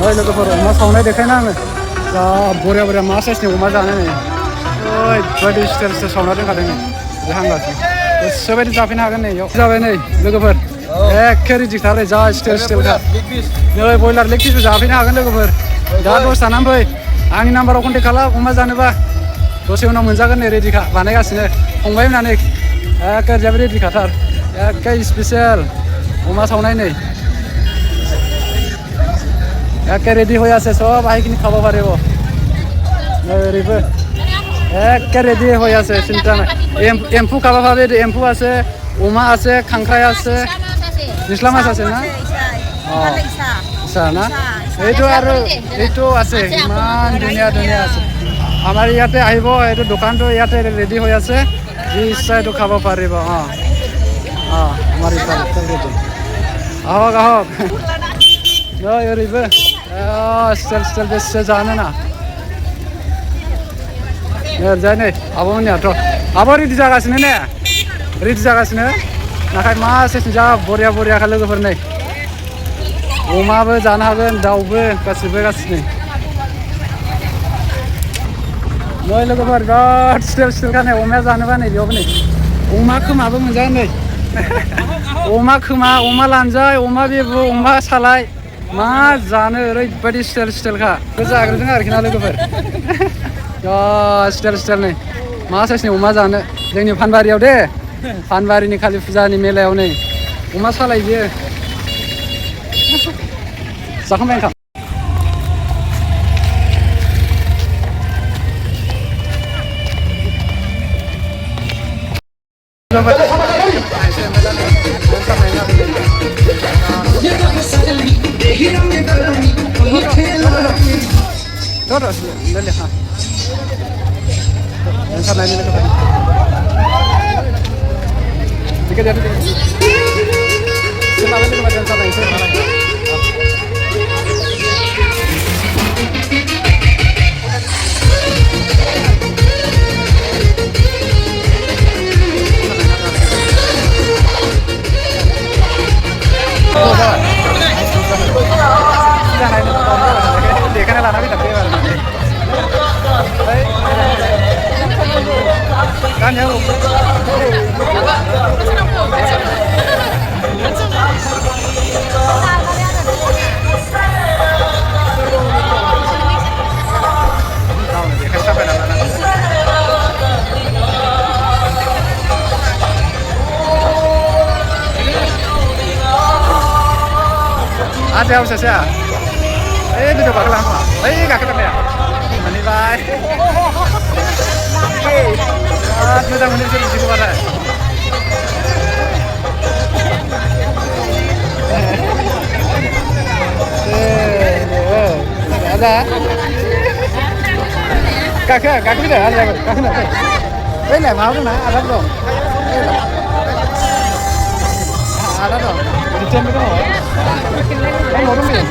नै लोगोफोर अमा सावनाय देखायना आङो जा बरिया बरिया मा साइसनि अमा जानो नै ओरैबायदि स्टाइल स्टाइल सावना दोनखादों नै बे हांगारजों गोसोबायदि जाफैनो हागोन नै इयाव जाबाय नै लोगोफोर एखे रेडिखालै जा स्टाइल स्टाइलखा नै बयलार लेग पिसबो जाफैनो हागोन लोगोफोर दा दसे थानानै फै आंनि नाम्बाराव कन्टेक्ट खालाम अमा जानोबा दसे उनाव मोनजागोन नै रेडिखा बानायगासिनो फंबाय होननानै एखे जेबो रेडिखाथार एखे स्पेसियेल अमा सावनाय नै একে রেডি হয়ে আছে সব আইকিনি খাব পারিব রেবে একে রেডি হয়ে আছে চিন্তা নাই এম্ফু খাব পাবে এম্ফু আছে ওমা আছে খাংখ্রাই আছে নিছলা মাছ আছে না ইছা না এইটো আৰু এইটো আছে ইমান ধুনীয়া ধুনীয়া আছে আমাৰ ইয়াতে আহিব এইটো দোকানটো ইয়াতে ৰেডি হৈ আছে যি ইচ্ছা এইটো খাব পাৰিব আমাৰ ইয়াতে ৰেডি আহক আহক ओरैबो स्टाइल स्टाइल बेसे जानो ना ओरैजाय नै आब'मोननियाथ' आब' रेडि जागासिनो ने रेडि जागासिनो नाथाय मा साइसनि जा बरिया बरियाखा लोगोफोर नै अमाबो जानो हागोन दाउबो गासिबो नै लोगोफोर बिराद स्टाइल स्टाइलखा नै अमाया जानोबा नै बेयावबो नै अमा खोमाबो मोनजागोन नै अमा खोमा अमा लानजाय अमा बेबु अमा सालाय मा जानो ओरैबायदि स्टाइल स्टाइलखा जाग्रोदों आरोखि ना लोगोफोर स्टाइल स्टाइल नै मा साइसनि अमा जानो जोंनि फानबारियाव दे फानबारिनि कालि फुजानि मेलायाव नै अमा सालाय बियो जाखांबाय ओंखाम Terus, lihat ha. Yang sana ini lepas. Jika dia ada, selalu lepas yang sana ini. देखने लाना भी तकलीफ है kan ya ada apa sih itu coba lama gak ketemu ya mani bye kita menuju di situ mana ada kakak tidak ada kakak ini mau mana ada dong ada dong di tempat itu mau dong ini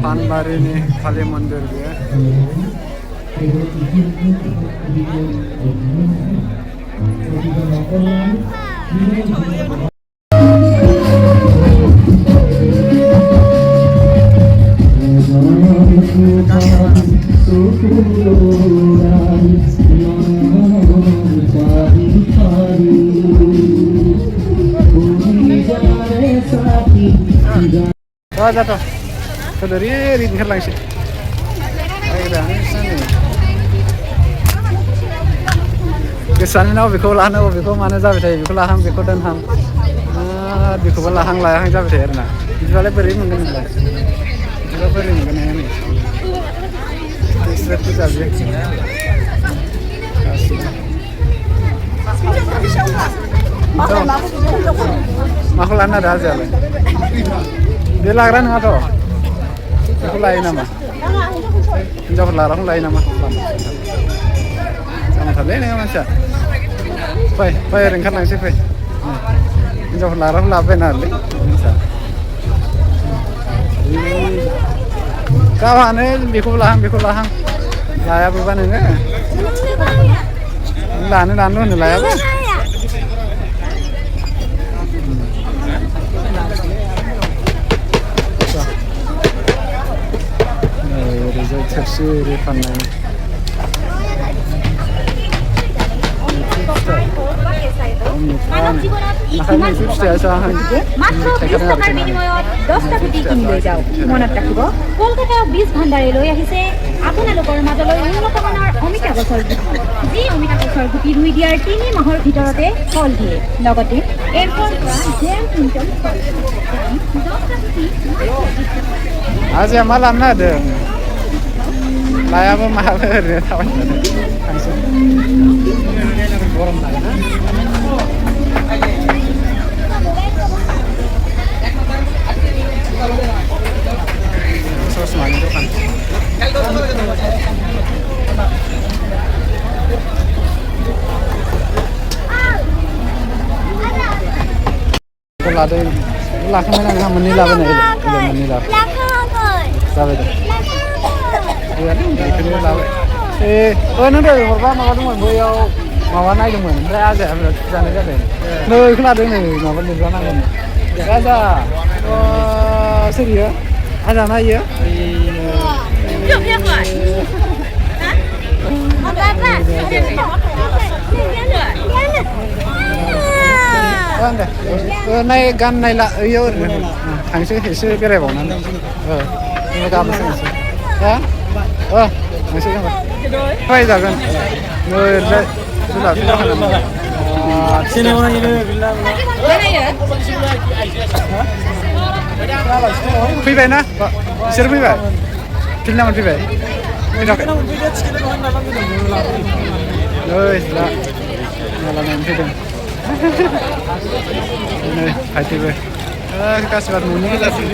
Panbari Kali Mandir dia. Oh, jatuh. Dari ringkir langsung. Kesannya nawa biko lah nawa biko mana jauh deh biko lahang biko dan ham. Biko lahang lahang jauh deh erna. Jualnya beri mungkin lah. Jual beri mungkin ini. Istirahat tu jauh. Makhluk anak dah jalan. Dia lagran nggak tuh? Aku lain nama. Jauh larang lain nama. Sama thằng đấy này không anh chị? Phải đừng khát lại chứ phải. Jauh larang lah benar le. Kawan ini biko lahang. Laya bukan ini. Lanu nih laya apa? Tersi panai. মাত্র 20 টাকাৰ বিনিময়ত 10টা গুটি কিনি লৈ যাওক। মনত ৰাখিব, কলকাতা বীজ ভাণ্ডাৰে লৈ আহিছে আপোনালোকৰ মাজলৈ উন্নত মানৰ অমিতা গছৰ গুটি। যি অমিতা গছৰ গুটি ৰুই দিয়াৰ 3 মাহৰ ভিতৰতে ফল দিয়ে। লগতে এৰপৰ পৰা জেম কুইণ্টল ফল। 10টা গুটি আজি malam ada. Laya apa mahal ni tawan. Gorong tak na. Sos mana tu kan? Kalau ada lakang mana yang menila benar itu menila. Sabe tu. Iya ni kita lawe. Nanti berapa makan mau boyau mawan aja mau. Dah aja, jangan aja deh. Nih kena deh nih mawan di sana kan. Aja. Serius? Ada mana ya? Jom ya kawan. Apa? Anda. Nai gan nai la iyo. Hangsi hisi kere bau nan. Ini kamu sih. Ya? Masih kan? Hai jangan. Sudah kan. Sini orang ini bila. Mana ya? Pibai na? Sir pibai. Kena mana pibai? Tidak. Oi, sudah. Malam ini tu. Ini hai pibai. Kita sebat muni kita sih.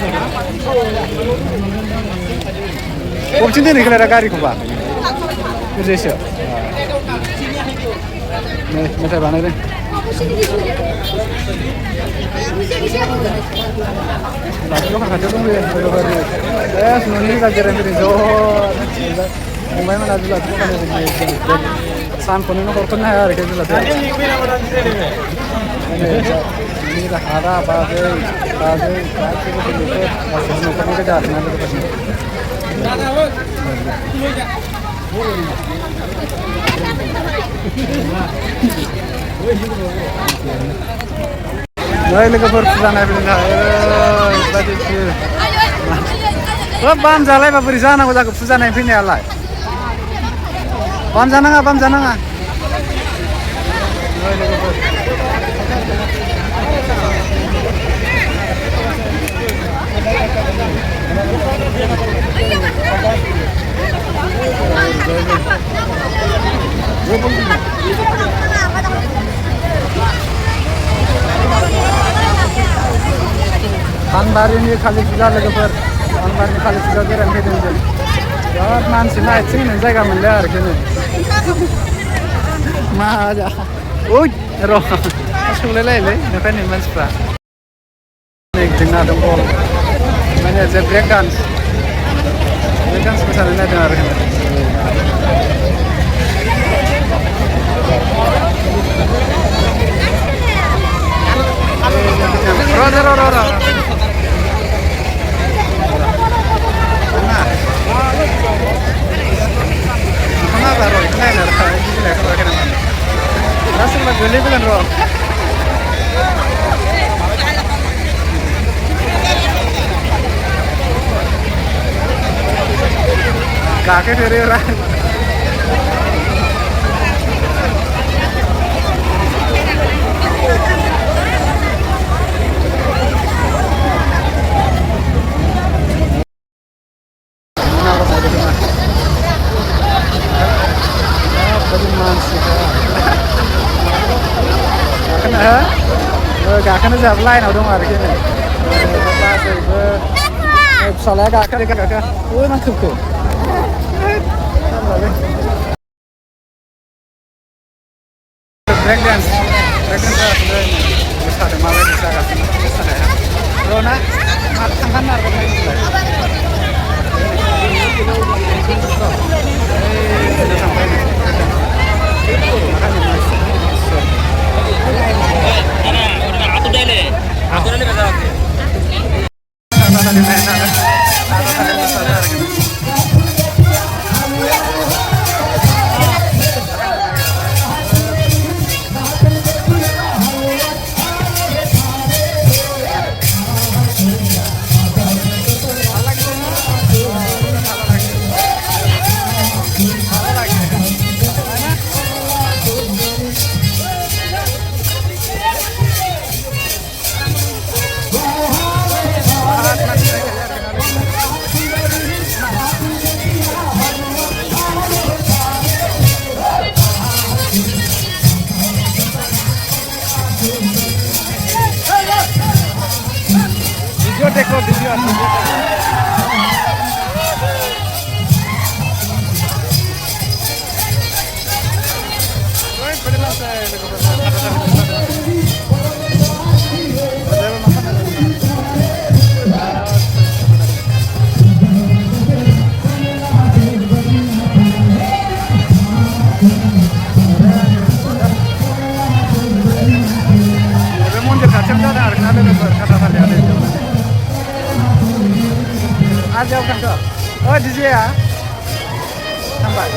Option ni kalau ada gari kuba. Kerja. Nih, macam mana ni? Lalu kan kerja tu ni, semua ni kerja rendah jo. Mumbai mana ada lalu kan ni. San pun ni korban ni ada kerja lalu. Ini dah ada apa tu? Ada tu tu tu. Masih nak ni kerja ni ada tu. Baik, lagi perjalanan apa ni? Tadi tu. Bam jalan apa perjalanan? Aku tak perjalanan apa ni alai. Bam jalan apa? Baik, lagi Panbari ni kali sudah lagi Panbari kali sudah keren kita ni. Yaar nanti naik sini nanti jaga melihat kini. Mah aja. Uy, roh. Asal lelai, ni pen ni menspa. Ni dengan dongkol. माने जे break dance मोसानो नायदों आरो गोलैबोगोन र' गाखोफेरोब्रा गाखोनो जोंहाबो लाइनाव दं आरोखि गासैबो फिसालाया गाखो ओइ मा खोबखो ब्रेक डान्स मोसादों माबायदि जागासिनो मोसानाया र'ना थांखानो नागिरबाय देखो वीडियो मन्दिर खाथियाव जादों आरोना लोगोफोर खाथा फालिया आजाव थांखो ओ डिजेया थांबाय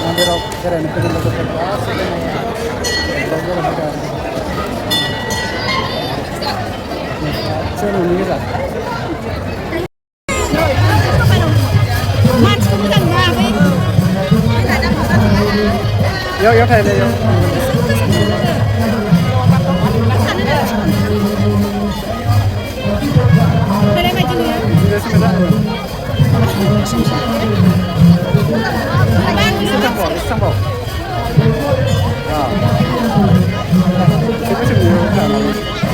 मन्दिराव बेरायनो फैदों लोगोफोर गासैबो न'नि गोजा याव थायो याव Istanbul. Ya. Kita sendiri.